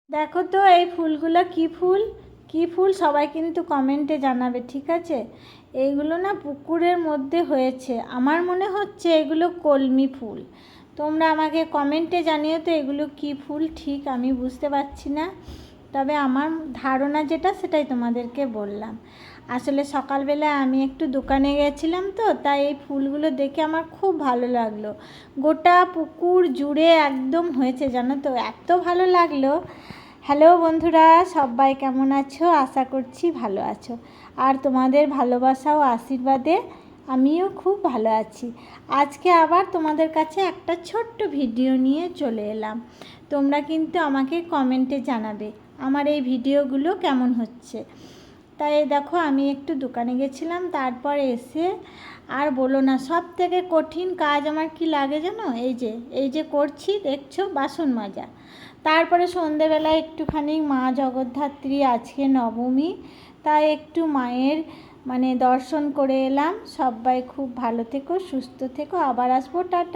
দেখো তো এই ফুলগুলো কি ফুল সবাই কিন্তু কমেন্টে জানাবে, ঠিক আছে? এইগুলো না পুকুরের মধ্যে হয়েছে, আমার মনে হচ্ছে এগুলো কলমি ফুল। তোমরা আমাকে কমেন্টে জানিও তো এগুলো কি ফুল, ঠিক আমি বুঝতে পারছি না, তবে আমার ধারণা যেটা সেটাই তোমাদেরকে বললাম। আসলে সকালবেলায় আমি একটু দোকানে গেছিলাম তো, তাই এই ফুলগুলো দেখে আমার খুব ভালো লাগলো। গোটা পুকুর জুড়ে একদম হয়েছে, জানো তো, এত ভালো লাগলো। হ্যালো বন্ধুরা, সবাই কেমন আছো? আশা করছি ভালো আছো, আর তোমাদের ভালোবাসা ও আশীর্বাদে আমিও খুব ভালো আছি। আজকে আবার তোমাদের কাছে একটা ছোট্ট ভিডিও নিয়ে চলে এলাম। তোমরা কিন্তু আমাকে কমেন্টে জানাবে আমার এই ভিডিওগুলো কেমন হচ্ছে। তাই দেখো আমি একটু দোকানে গেছিলাম, তারপর এসে আর বলো না, সব থেকে কঠিন কাজ আমার কি লাগে জানো? এই যে করছি দেখছো, বাসন মাজা। তারপরে সন্ধেবেলায় একটুখানি মা জগদ্ধাত্রী, আজকে নবমী, তাই একটু মায়ের দর্শন করে এলাম। সবাই খুব ভালো থেকো, সুস্থ থেকো, আবার আসবো, টাটা।